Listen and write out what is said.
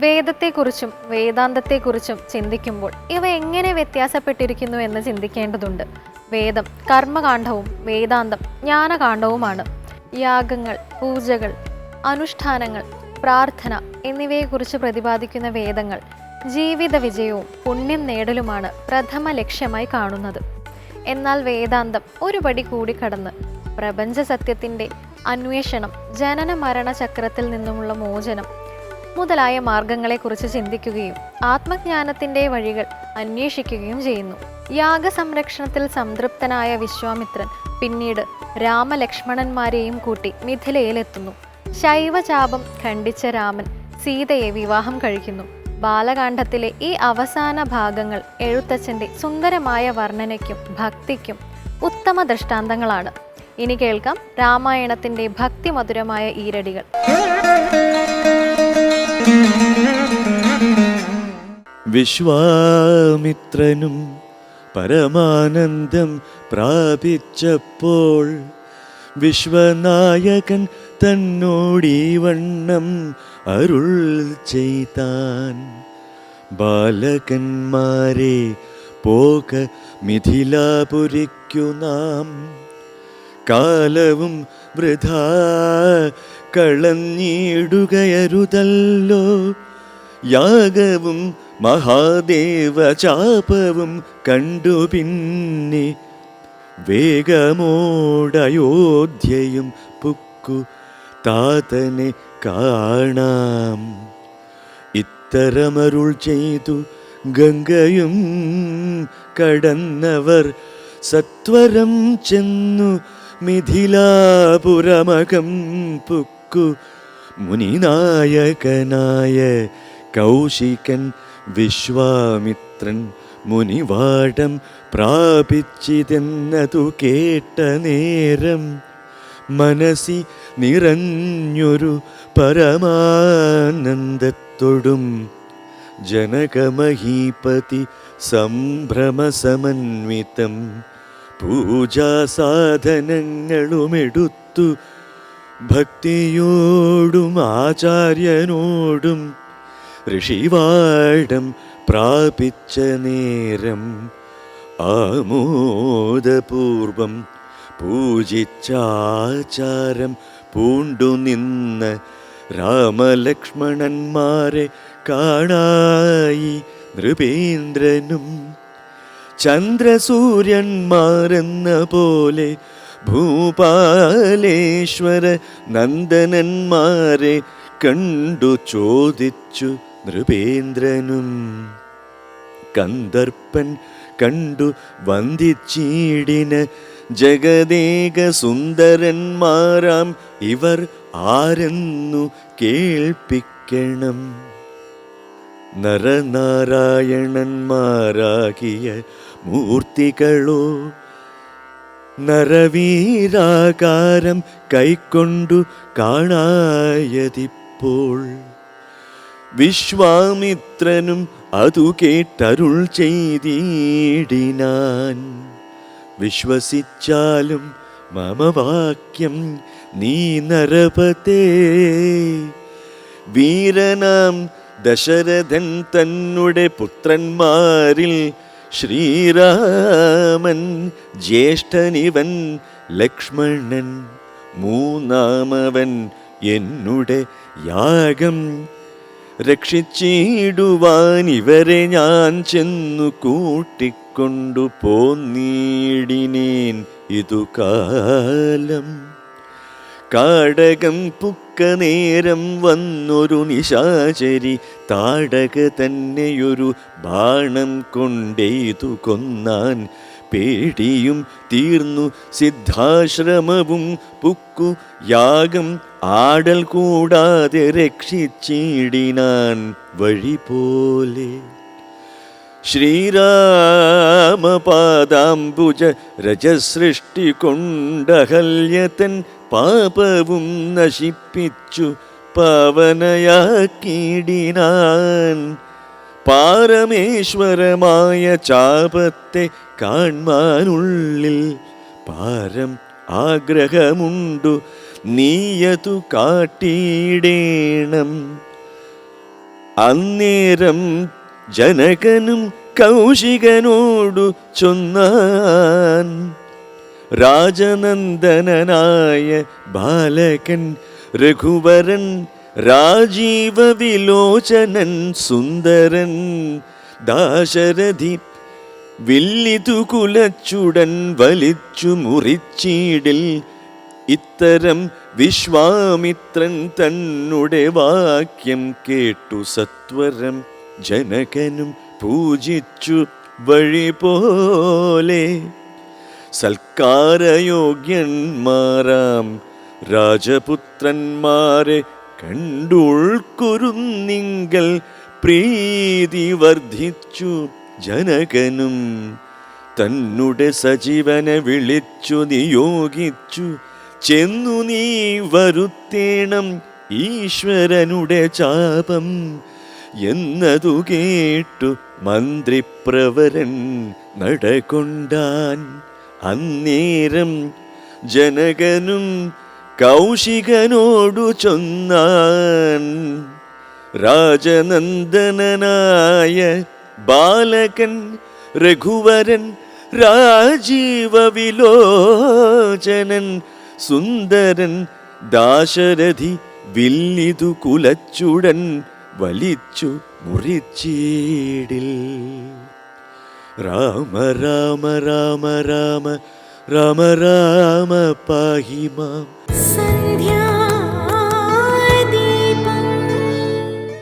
വേദത്തെക്കുറിച്ചും വേദാന്തത്തെക്കുറിച്ചും ചിന്തിക്കുമ്പോൾ ഇവ എങ്ങനെ വ്യത്യാസപ്പെട്ടിരിക്കുന്നു എന്ന് ചിന്തിക്കേണ്ടതുണ്ട്. വേദം കർമ്മകാണ്ഡവും വേദാന്തം ജ്ഞാനകാണ്ഡവുമാണ്. യാഗങ്ങൾ, പൂജകൾ, അനുഷ്ഠാനങ്ങൾ, പ്രാർത്ഥന എന്നിവയെക്കുറിച്ച് പ്രതിപാദിക്കുന്ന വേദങ്ങൾ ജീവിത വിജയവും പുണ്യം നേടലുമാണ് പ്രഥമ ലക്ഷ്യമായി കാണുന്നത്. എന്നാൽ വേദാന്തം ഒരു പടി കൂടി കടന്ന് പ്രപഞ്ച സത്യത്തിൻ്റെ അന്വേഷണം, ജനന മരണ ചക്രത്തിൽ നിന്നുമുള്ള മോചനം മുതലായ മാർഗങ്ങളെക്കുറിച്ച് ചിന്തിക്കുകയും ആത്മജ്ഞാനത്തിൻ്റെ വഴികൾ അന്വേഷിക്കുകയും ചെയ്യുന്നു. യാഗസംരക്ഷണത്തിൽ സംതൃപ്തനായ വിശ്വാമിത്രൻ പിന്നീട് രാമലക്ഷ്മണന്മാരെയും കൂട്ടി മിഥിലയിലെത്തുന്നു. ശൈവചാപം ഖണ്ഡിച്ച രാമൻ സീതയെ വിവാഹം കഴിക്കുന്നു. ബാലകാണ്ഡത്തിലെ ഈ അവസാന ഭാഗങ്ങൾ എഴുത്തച്ഛൻ്റെ സുന്ദരമായ വർണ്ണനയ്ക്കും ഭക്തിക്കും ഉത്തമ ദൃഷ്ടാന്തങ്ങളാണ്. ഇനി കേൾക്കാം രാമായണത്തിൻ്റെ ഭക്തിമധുരമായ ഈരടികൾ. വിശ്വാമിത്രനും പരമാനന്ദം പ്രാപിച്ചപ്പോൾ വിശ്വനായകൻ തന്നോടീ വണ്ണം അരുൾ ചെയ്താൻ. ബാലകന്മാരെ പോക മിഥിലാപുരിക്കു നാം, കാലവും വൃഥാ കളഞ്ഞിടുകയരുതല്ലോ. യാഗവും മഹാദേവചാപവും കണ്ടു പിന്നെ വേഗമോടയോധ്യയും പുക്കു താതനെ കാണാം. ഇത്തരമരുൾ ചെയ്തു ഗംഗയും കടന്നവർ സത്വരം ചെന്നു മിഥിലാപുരമകം പുക്കു. മുനിനായകനായ കൗശികൻ വിശ്വാമിത്രൻ മുനിവാടം പ്രാപിച്ചിതെന്നതു കേട്ട നേരം മനസ്സി നിറഞ്ഞൊരു പരമാനന്ദത്തോടും ജനകമഹീപതി സംഭ്രമസമന്വിതം പൂജാസാധനങ്ങളുമെടുത്തു ഭക്തിയോടും ആചാര്യനോടും ഋഷിവാടം പ്രാപിച്ച നേരം ആമോദപൂർവം പൂജിച്ചാചാരം പൂണ്ടു നിന്ന് രാമലക്ഷ്മണന്മാരെ കാണായി നൃപേന്ദ്രനും. ചന്ദ്രസൂര്യന്മാരെന്ന പോലെ ഭൂപാലേശ്വര നന്ദനന്മാരെ കണ്ടു ചോദിച്ചു നൃപേന്ദ്രനും. കന്ദർപ്പൻ കണ്ടു വന്ദിച്ചീടിന ജഗദേക സുന്ദരന്മാരാം ഇവർ ആരെന്നു കേൾപ്പിക്കണം. നരനാരായണന്മാരാകിയ മൂർത്തികളോ നരവീരാകാരം കൈക്കൊണ്ടു കാണായതിപ്പോൾ. വിശ്വാമിത്രനും അതു കേട്ടരുൾ ചെയ്തിടിനാൻ. വിശ്വസിച്ചാലും മമ വാക്യം നീ നരപതേ. വീരനാം ദശരഥൻ തന്നുടെ പുത്രന്മാരിൽ ശ്രീരാമൻ ജ്യേഷ്ഠനിവൻ ലക്ഷ്മണൻ, മൂന്നാമവൻ എന്നുടെ യാഗം രക്ഷിച്ചിടുവാൻ ഇവരെ ഞാൻ ചെന്നു കൂട്ടിക്കൊണ്ടു പോന്നിടിനേൻ ഇതു കാലം. കാടകം പുക്ക നേരം വന്നൊരു നിശാചരി താടക തന്നെയൊരു ബാണം കൊണ്ടെയ്തു കൊന്നാൻ. പേടിയും തീർന്നു സിദ്ധാശ്രമവും പുക്കു യാഗം ആടൽ കൂടാതെ രക്ഷിച്ചിടിനാൻ വഴി പോലെ. ശ്രീരാമപാദാംബുജ രജസൃഷ്ടി കൊണ്ടഹല്യതൻ പാപവും നശിപ്പിച്ചു പാവനയാക്കിടിനാൻ. പാരമേശ്വരമായ ചാപത്തെ കാൺമാനുള്ളിൽ പാരം ആഗ്രഹമുണ്ടു, നീയതു കാട്ടിയിടേണം. അന്നേരം ജനകനും കൗശികനോടു ചൊന്നാൻ, രാജനന്ദനായ ബാലകൻ രഘുവരൻ, രാജീവ വിലോചനൻ സുന്ദരൻ, ദാശരഥി വില്ലിതു കുലച്ചുടൻ വലിച്ചു മുറിച്ചീടിൽ. ഇത്തരം വിശ്വാമിത്രൻ തന്നുടെ വാക്യം കേട്ടു സത്വരം ജനകനും പൂജിച്ചു വഴി പോലെ. സൽക്കാരയോഗ്യന്മാരാം രാജപുത്രന്മാരെ കണ്ടുൾക്കുരുന്നിങ്കൽ പ്രീതി വർദ്ധിച്ചു ജനകനും. തന്നുടെ സജീവനെ വിളിച്ചു നിയോഗിച്ചു, ചെന്നു നീ വരുത്തേണം ഈശ്വരനുടെ ചാപം എന്നതു കേട്ടു മന്ത്രിപ്രവരൻ നടകൊണ്ടാൻ. അന്നേരം ജനകനും കൗശികനോടു ചൊന്നാൻ, രാജനന്ദനായ ബാലകൻ രഘുവരൻ, രാജീവ വിലോചനൻ സുന്ദരൻ, ദാശരഥി വില്ലിതു കുലച്ചുടൻ വലിച്ചു മുറിച്ചീടിൽ. രാമ രാമ രാമ രാമ രാമ രാമ പാഹി മാം.